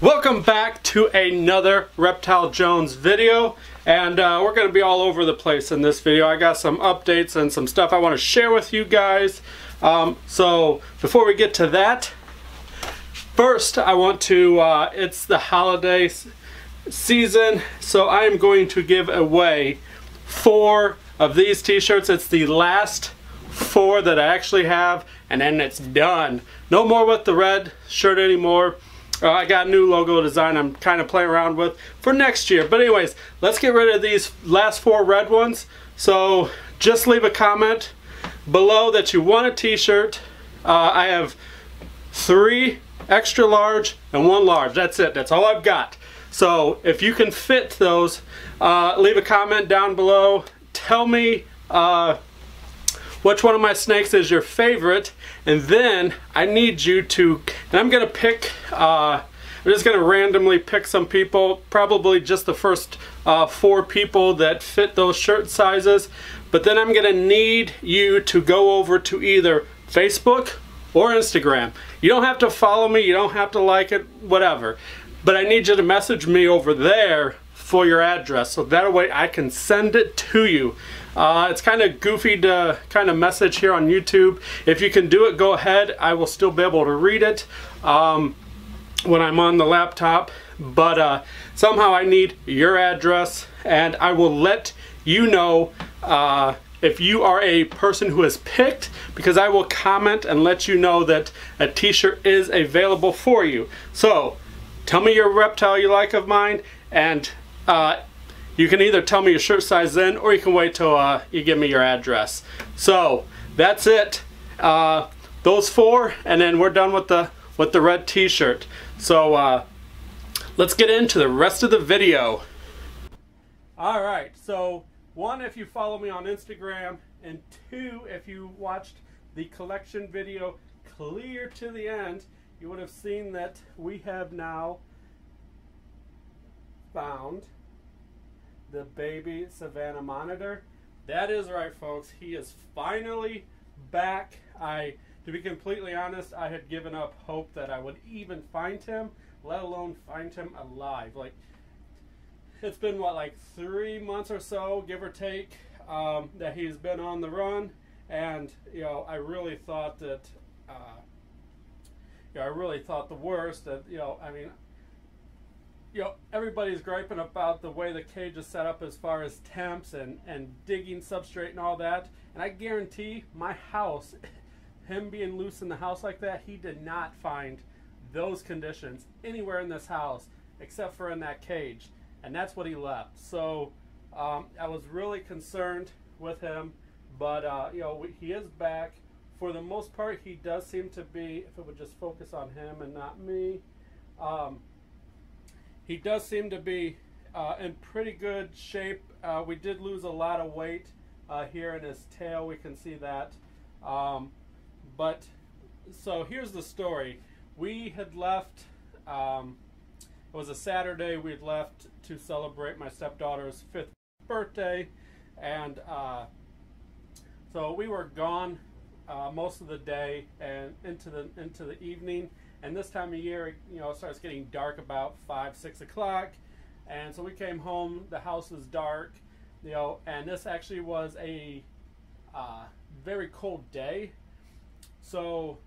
Welcome back to another Reptile Jones video, and we're going to be all over the place in this video. I got some updates and some stuff I want to share with you guys. So before we get to that, first I want to, it's the holiday season, so I am going to give away 4 of these t-shirts. It's the last 4 that I actually have, and then it's done. No more with the red shirt anymore. I got a new logo design I'm kind of playing around with for next year. But anyways, let's get rid of these last 4 red ones. So just leave a comment below that you want a t-shirt. I have 3 extra large and 1 large. That's it. That's all I've got. So if you can fit those, leave a comment down below. Tell me which one of my snakes is your favorite, and then I need you to, and I'm gonna pick, I'm just gonna randomly pick some people, probably just the first 4 people that fit those shirt sizes, but then I'm gonna need you to go over to either Facebook or Instagram. You don't have to follow me, you don't have to like it, whatever, but I need you to message me over there for your address, so that way I can send it to you. It's kind of goofy to kind of message here on YouTube. If you can do it, go ahead. I will still be able to read it when I'm on the laptop, but somehow I need your address, and I will let you know if you are a person who is picked, because I will comment and let you know that a t-shirt is available for you. So tell me your reptile you like of mine, and you can either tell me your shirt size then, or you can wait till you give me your address. So that's it. Those 4, and then we're done with the red t-shirt. So let's get into the rest of the video. All right. So 1, if you follow me on Instagram, and 2, if you watched the collection video clear to the end, you would have seen that we have now found the baby Savannah monitor. That is right, folks. He is finally back. To be completely honest, I had given up hope that I would even find him, let alone find him alive. Like, it's been what, like 3 months or so, give or take, that he's been on the run, and I really thought that, I really thought the worst. That I mean, everybody's griping about the way the cage is set up as far as temps and digging substrate and all that. And I guarantee my house, him being loose in the house like that, he did not find those conditions anywhere in this house except for in that cage. And that's what he left. So I was really concerned with him. But, he is back. For the most part, he does seem to be, if it would just focus on him and not me, he does seem to be in pretty good shape. We did lose a lot of weight here in his tail. We can see that. But so here's the story. We had left, it was a Saturday, we had left to celebrate my stepdaughter's 5th birthday. And so we were gone most of the day and into the evening. And this time of year, it starts getting dark about 5, 6 o'clock. And so we came home, the house was dark, and this actually was a very cold day. So,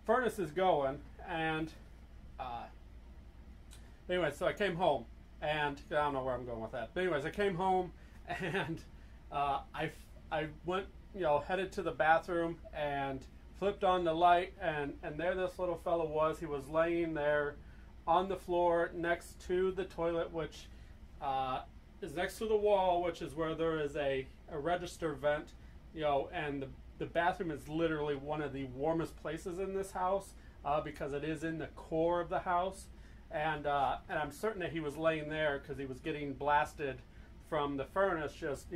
furnace is going, and anyway, so I came home, and I don't know where I'm going with that. But anyways, I came home, and I went, headed to the bathroom, and flipped on the light, and there this little fellow was. He was laying there on the floor next to the toilet, which is next to the wall, which is where there is a register vent, and the bathroom is literally one of the warmest places in this house because it is in the core of the house, and I'm certain that he was laying there because he was getting blasted from the furnace, just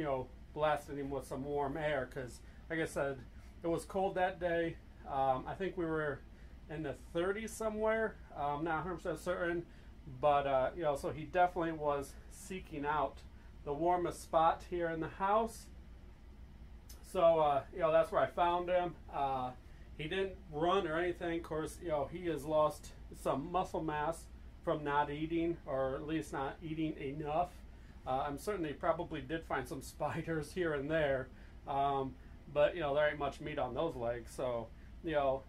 blasting him with some warm air, because like I said, it was cold that day. I think we were in the 30s somewhere. Not 100% certain, but so he definitely was seeking out the warmest spot here in the house. So that's where I found him. He didn't run or anything. Of course, you know, he has lost some muscle mass from not eating, or at least not eating enough. I'm certain he probably did find some spiders here and there, but you know, there ain't much meat on those legs. So, you know,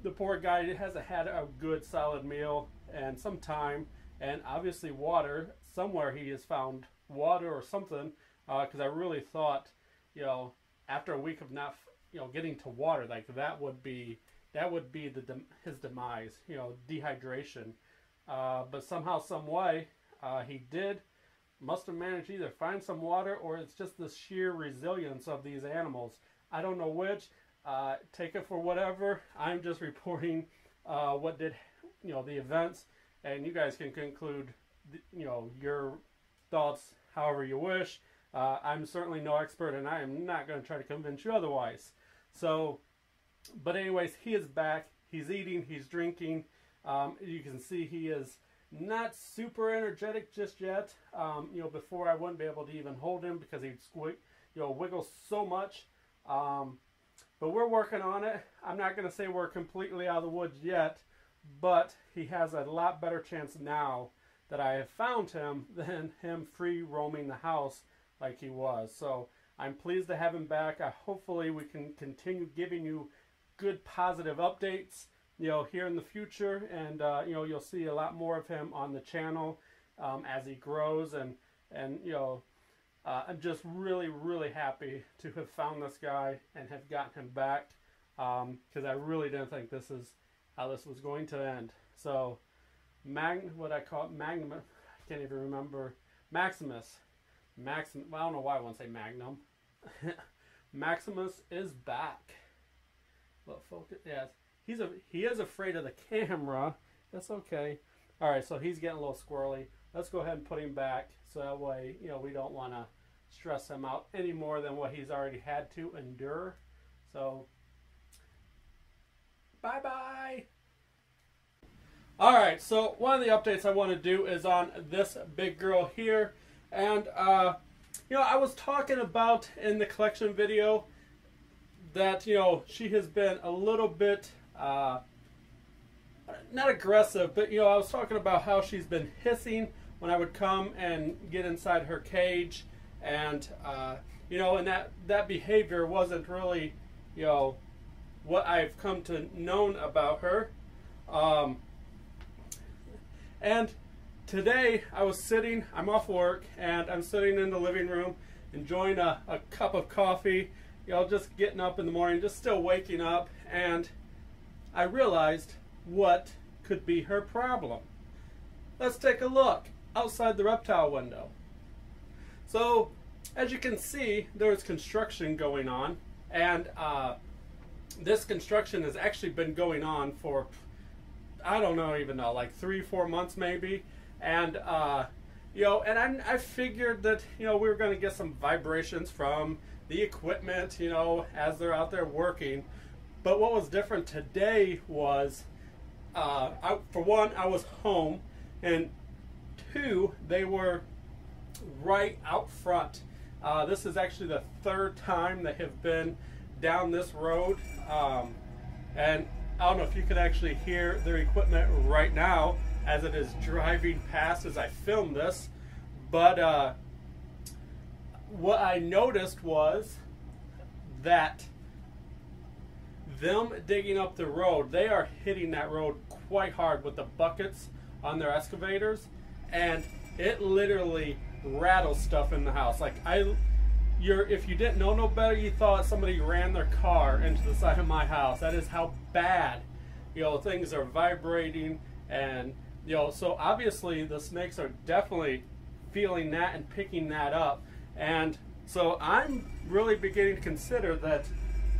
the poor guy hasn't had a good solid meal and some time, and obviously water. Somewhere he has found water or something, because I really thought, you know, after a week of not, you know, getting to water, like that would be his demise, you know, dehydration. But somehow, some way, he must have managed to either find some water, or it's just the sheer resilience of these animals. I don't know which. Take it for whatever. I'm just reporting what did, you know, the events, and you guys can conclude, you know, your thoughts however you wish. I'm certainly no expert, and I am not going to try to convince you otherwise. So, but anyways, he is back. He's eating. He's drinking. You can see he is not super energetic just yet. You know, before I wouldn't be able to even hold him because he'd wiggle so much. But we're working on it. I'm not going to say we're completely out of the woods yet, but he has a lot better chance now that I have found him than him free roaming the house like he was. So I'm pleased to have him back. Hopefully we can continue giving you good positive updates, you know, here in the future, and you know, you'll see a lot more of him on the channel as he grows, and you know, I'm just really happy to have found this guy and have gotten him back, because I really didn't think this is how this was going to end. So what I call it, Magnum, I can't even remember, Maximus, well, I don't know why I want to say Magnum. Maximus is back. Look, focus, yes. He is afraid of the camera. That's okay. All right, so he's getting a little squirrely. Let's go ahead and put him back, so that way, you know, we don't want to stress him out any more than what he's already had to endure. So, bye-bye. All right, so one of the updates I want to do is on this big girl here. And, you know, I was talking about in the collection video that, you know, she has been a little bit, not aggressive, but, you know, I was talking about how she's been hissing when I would come and get inside her cage. And, you know, and that behavior wasn't really, you know, what I've come to know about her. And today I was sitting, I'm off work, and I'm sitting in the living room enjoying a cup of coffee, you know, just getting up in the morning, just still waking up, and I realized what could be her problem. Let's take a look outside the reptile window. So, as you can see, there's construction going on, and this construction has actually been going on for, I don't even know, like 3-4 months maybe. And you know, and I figured that, you know, we were going to get some vibrations from the equipment, you know, as they're out there working. But what was different today was, for one, I was home, and two, they were right out front. This is actually the third time they have been down this road, and I don't know if you can actually hear their equipment right now as it is driving past as I film this, but what I noticed was that them digging up the road, they are hitting that road quite hard with the buckets on their excavators, and it literally rattles stuff in the house. Like, if you didn't know no better, you thought somebody ran their car into the side of my house. That is how bad, you know, things are vibrating. And, you know, so obviously the snakes are definitely feeling that and picking that up. And so I'm really beginning to consider that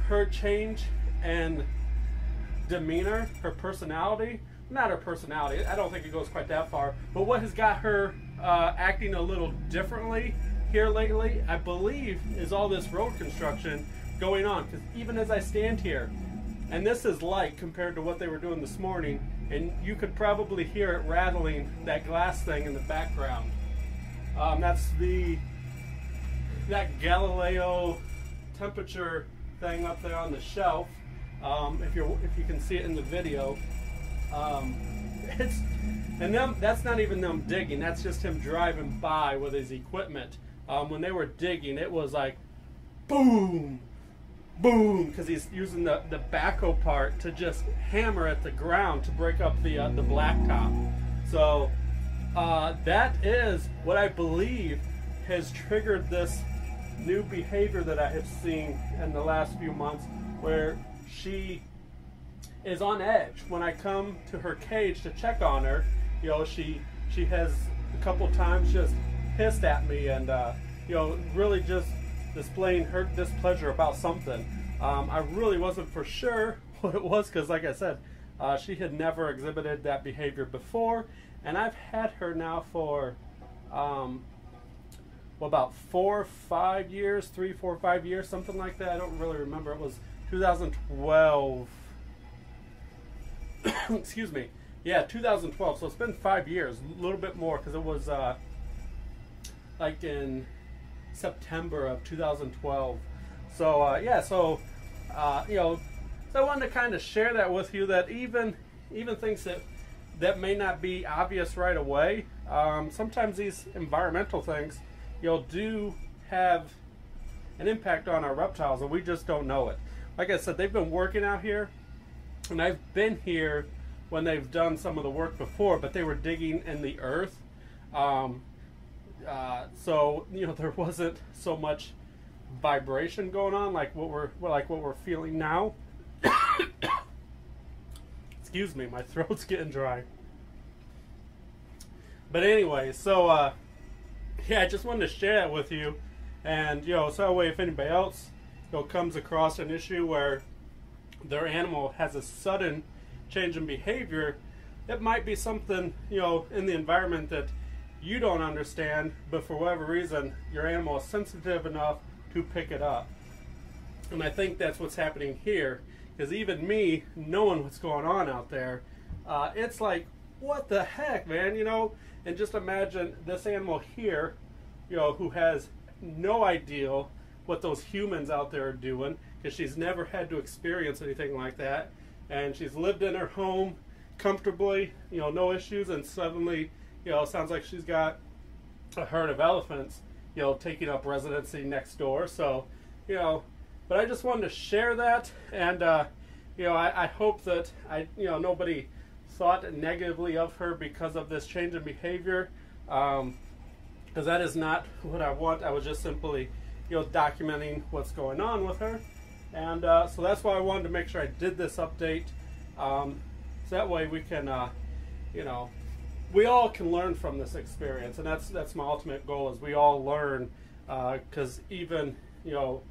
her change and demeanor, her personality, not her personality, I don't think it goes quite that far, but what has got her acting a little differently here lately, I believe, is all this road construction going on. Because even as I stand here, and this is light compared to what they were doing this morning, and you could probably hear it rattling, that glass thing in the background. That's that Galileo temperature thing up there on the shelf. If you can see it in the video, that's not even them digging. That's just him driving by with his equipment. When they were digging, it was like boom, boom, because he's using the backhoe part to just hammer at the ground to break up the blacktop. So that is what I believe has triggered this new behavior that I have seen in the last few months, where she is on edge. When I come to her cage to check on her, you know, she has a couple times just hissed at me and you know, really just displaying her displeasure about something. I really wasn't for sure what it was, because like I said, she had never exhibited that behavior before, and I've had her now for well, about 4 or 5 years, 3, 4, 5 years, something like that. I don't really remember. It was 2012. Excuse me. Yeah, 2012. So it's been 5 years, a little bit more, because it was like in September of 2012. So yeah, so you know, so I wanted to kind of share that with you, that even things that may not be obvious right away, sometimes these environmental things, you know, do have an impact on our reptiles, and we just don't know it. Like I said, they've been working out here, and I've been here when they've done some of the work before, but they were digging in the earth. So you know, there wasn't so much vibration going on like what we're feeling now. Excuse me, my throat's getting dry. But anyway, so yeah, I just wanted to share that with you, and you know, so that way if anybody else, you know, comes across an issue where their animal has a sudden change in behavior, it might be something, you know, in the environment that you don't understand, but for whatever reason your animal is sensitive enough to pick it up. And I think that's what's happening here, because even me knowing what's going on out there, it's like, what the heck, man, you know? And just imagine this animal here, you know, who has no idea what those humans out there are doing, because she's never had to experience anything like that, and she's lived in her home comfortably, you know, no issues, and suddenly, you know, it sounds like she's got a herd of elephants, you know, taking up residency next door. So, you know, but I just wanted to share that, and you know, I hope that you know, nobody thought negatively of her because of this change in behavior, because that is not what I want. I was just simply, you know, documenting what's going on with her, and so that's why I wanted to make sure I did this update, so that way we can, you know, we all can learn from this experience, and that's my ultimate goal, is we all learn, because even, you know,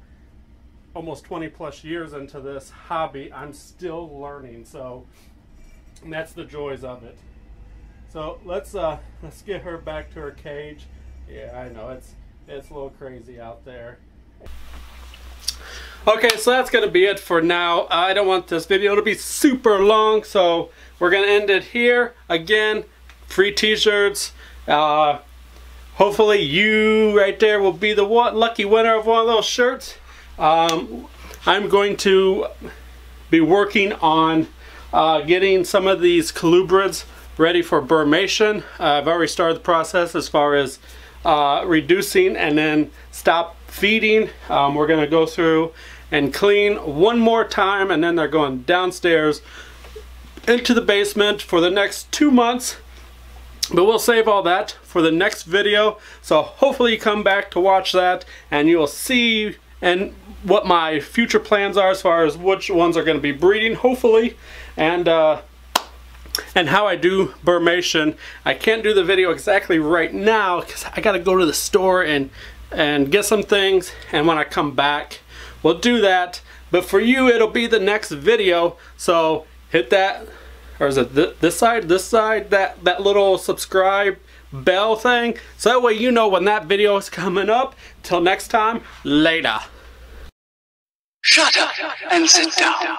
almost 20 plus years into this hobby, I'm still learning. So, and that's the joys of it. So let's get her back to her cage. Yeah, I know it's a little crazy out there. Okay, so that's gonna be it for now. I don't want this video to be super long, so we're gonna end it here. Again, free t-shirts. Hopefully you right there will be the lucky winner of one of those shirts. I'm going to be working on getting some of these colubrids ready for burmation. I've already started the process as far as reducing and then stop feeding. We're going to go through and clean one more time, and then they're going downstairs into the basement for the next 2 months. But we'll save all that for the next video. So hopefully you come back to watch that, and you'll see and what my future plans are as far as which ones are going to be breeding, hopefully, and how I do burmation. I can't do the video exactly right now because I got to go to the store and get some things, and when I come back we'll do that. But for you, it'll be the next video, so hit that, or is it this side, that little subscribe bell thing, so that way you know when that video is coming up. Till next time, later. Shut up and sit down.